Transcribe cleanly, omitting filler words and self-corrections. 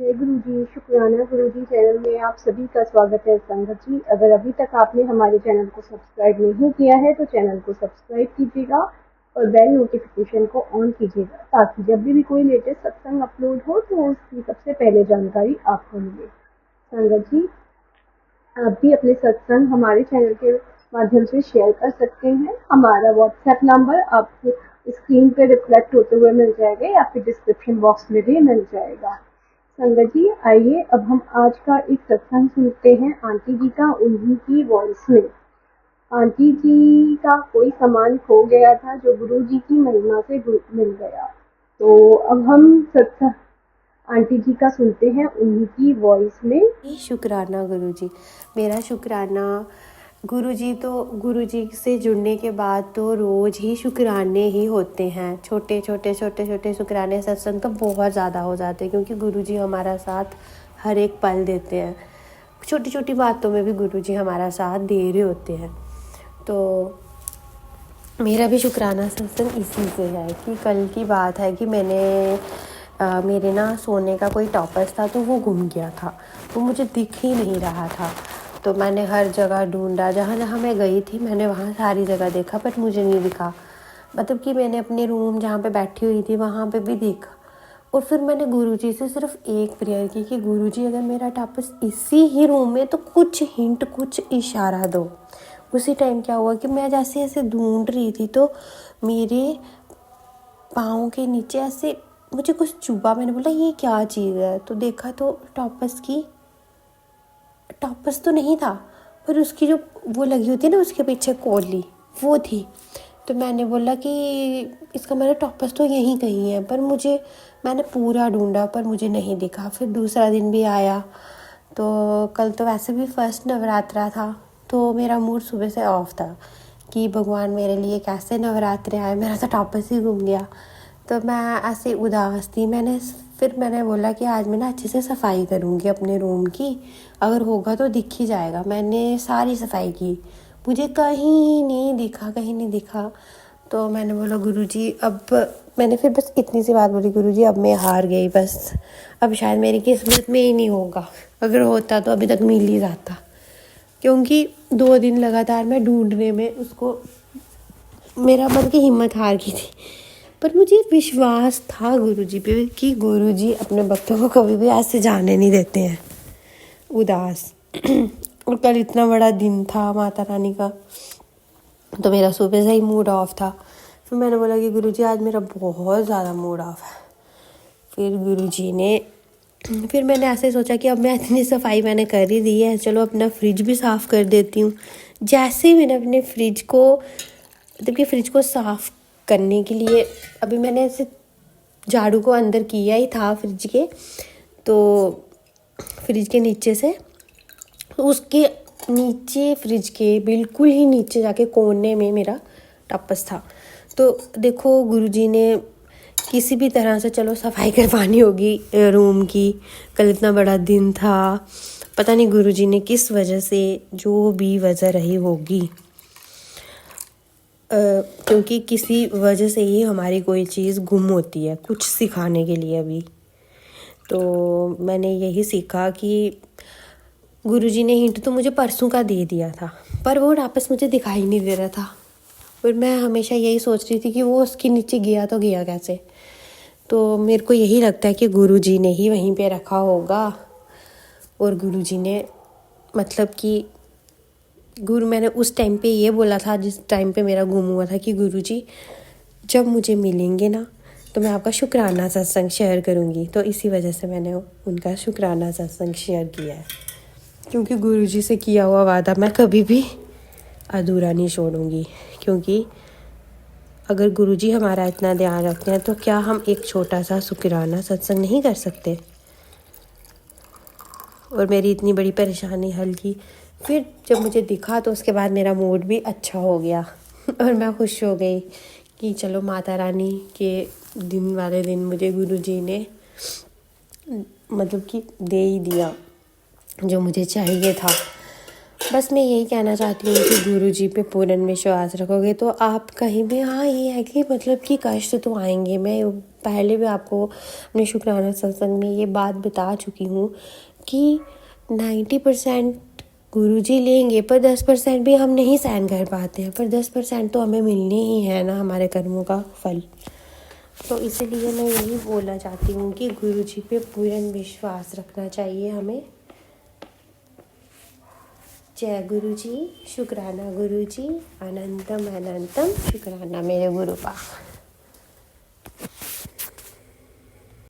जय गुरु जी, शुक्राना गुरु जी चैनल में आप सभी का स्वागत है। संगत जी, अगर अभी तक आपने हमारे चैनल को सब्सक्राइब नहीं किया है तो चैनल को सब्सक्राइब कीजिएगा और बेल नोटिफिकेशन को ऑन कीजिएगा ताकि जब भी कोई लेटेस्ट सत्संग अपलोड हो तो उसकी सबसे पहले जानकारी आपको मिले। संगत जी, आप भी अपने सत्संग हमारे चैनल के माध्यम से शेयर कर सकते हैं। हमारा व्हाट्सएप नंबर आपको स्क्रीन पे रिफ्लेक्ट होते हुए मिल जाएगा या फिर डिस्क्रिप्शन बॉक्स में भी मिल जाएगा। संगत जी, आइए अब हम आज का एक सत्संग सुनते हैं आंटी जी का, उन्हीं की वॉइस में। आंटी जी का कोई सामान खो गया था जो गुरु जी की महिमा से मिल गया। तो अब हम सत्संग आंटी जी का सुनते हैं उन्हीं की वॉइस में। शुक्राना गुरुजी, मेरा शुक्राना गुरुजी। तो गुरुजी से जुड़ने के बाद तो रोज़ ही शुक्राने ही होते हैं। छोटे छोटे शुक्राने सत्संग तो बहुत ज़्यादा हो जाते हैं क्योंकि गुरुजी हमारा साथ हर एक पल देते हैं। छोटी छोटी बातों में भी गुरुजी हमारा साथ दे रहे होते हैं। तो मेरा भी शुक्राना सत्संग इसी से है कि कल की बात है कि मेरे ना सोने का कोई टॉपर्स था तो वो गुम गया था। वो मुझे दिख ही नहीं रहा था। तो मैंने हर जगह ढूंढा, जहाँ जहाँ मैं गई थी मैंने वहाँ सारी जगह देखा पर मुझे नहीं दिखा। मतलब कि मैंने अपने रूम जहाँ पे बैठी हुई थी वहाँ पे भी देखा। और फिर मैंने गुरुजी से सिर्फ एक प्रेयर की कि गुरुजी अगर मेरा टॉपर्स इसी ही रूम में तो कुछ हिंट, कुछ इशारा दो। उसी टाइम क्या हुआ कि मैं जैसे ऐसे ढूंढ रही थी तो मेरे पाँव के नीचे ऐसे मुझे कुछ चुभा। मैंने बोला ये क्या चीज़ है, तो देखा तो टॉपस तो नहीं था पर उसकी जो वो लगी होती है ना उसके पीछे कोली, वो थी। तो मैंने बोला कि इसका मेरा टॉपस तो यहीं कहीं है, पर मैंने पूरा ढूंढा पर मुझे नहीं दिखा। फिर दूसरा दिन भी आया तो कल तो वैसे भी फर्स्ट नवरात्रा था तो मेरा मूड सुबह से ऑफ था कि भगवान मेरे लिए कैसे नवरात्रे आए, मेरा तो टॉपस ही घूम गया। तो मैं ऐसे उदास थी। फिर मैंने बोला कि आज मैं ना अच्छे से सफाई करूँगी अपने रूम की, अगर होगा तो दिख ही जाएगा। मैंने सारी सफाई की, मुझे कहीं नहीं दिखा। तो मैंने बोला गुरुजी अब मैंने फिर बस इतनी सी बात बोली, गुरुजी अब मैं हार गई, बस अब शायद मेरी किस्मत में ही नहीं होगा। अगर होता तो अभी तक मिल ही जाता, क्योंकि 2 दिन लगातार मैं ढूंढने में उसको मेरा मन की हिम्मत हार गई थी। पर मुझे विश्वास था गुरुजी पे कि गुरुजी अपने भक्तों को कभी भी ऐसे जाने नहीं देते हैं उदास। और कल इतना बड़ा दिन था माता रानी का तो मेरा सुबह से ही मूड ऑफ था। फिर मैंने बोला कि गुरुजी आज मेरा बहुत ज़्यादा मूड ऑफ है। फिर मैंने ऐसे सोचा कि अब मैं इतनी सफाई मैंने कर ही दी है, चलो अपना फ्रिज भी साफ़ कर देती हूँ। जैसे ही मैंने अपने फ्रिज को साफ़ करने के लिए अभी मैंने ऐसे झाड़ू को अंदर किया ही था फ्रिज के, तो फ्रिज के नीचे से उसके नीचे फ्रिज के बिल्कुल ही नीचे जाके कोने में मेरा टपस था। तो देखो गुरुजी ने किसी भी तरह से चलो सफाई करवानी होगी रूम की। कल इतना बड़ा दिन था, पता नहीं गुरुजी ने किस वजह से, जो भी वजह रही होगी, क्योंकि किसी वजह से ही हमारी कोई चीज़ गुम होती है कुछ सिखाने के लिए भी। तो मैंने यही सीखा कि गुरुजी ने हिंट तो मुझे परसों का दे दिया था पर वो वापस मुझे दिखाई नहीं दे रहा था। और मैं हमेशा यही सोच रही थी कि वो उसके नीचे गया तो गया कैसे। तो मेरे को यही लगता है कि गुरुजी ने ही वहीं पे रखा होगा। और गुरुजी ने मतलब कि मैंने उस टाइम पे ये बोला था जिस टाइम पे मेरा गुम हुआ था कि गुरुजी जब मुझे मिलेंगे ना तो मैं आपका शुक्राना सत्संग शेयर करूँगी। तो इसी वजह से मैंने उनका शुक्राना सत्संग शेयर किया है, क्योंकि गुरुजी से किया हुआ वादा मैं कभी भी अधूरा नहीं छोड़ूंगी। क्योंकि अगर गुरुजी हमारा इतना ध्यान रखते हैं तो क्या हम एक छोटा सा शुक्राना सत्संग नहीं कर सकते। और मेरी इतनी बड़ी परेशानी हल की। फिर जब मुझे दिखा तो उसके बाद मेरा मूड भी अच्छा हो गया और मैं खुश हो गई कि चलो माता रानी के दिन वाले दिन मुझे गुरुजी ने मतलब कि दे ही दिया जो मुझे चाहिए था। बस मैं यही कहना चाहती हूँ कि गुरुजी पे पूर्ण विश्वास रखोगे तो आप कहीं भी, हाँ ये है कि मतलब कि कष्ट तो आएंगे। मैं पहले भी आपको अपने शुक्राना सत्संग में ये बात बता चुकी हूँ कि 90% गुरुजी लेंगे, पर 10% भी हम नहीं सहन कर पाते हैं, पर 10% तो हमें मिलने ही है ना हमारे कर्मों का फल। तो इसीलिए मैं यही बोलना चाहती हूँ कि गुरुजी पे पूर्ण विश्वास रखना चाहिए हमें। जय गुरुजी, शुक्राना गुरुजी, अनंतम अनंतम शुक्राना मेरे गुरुपा।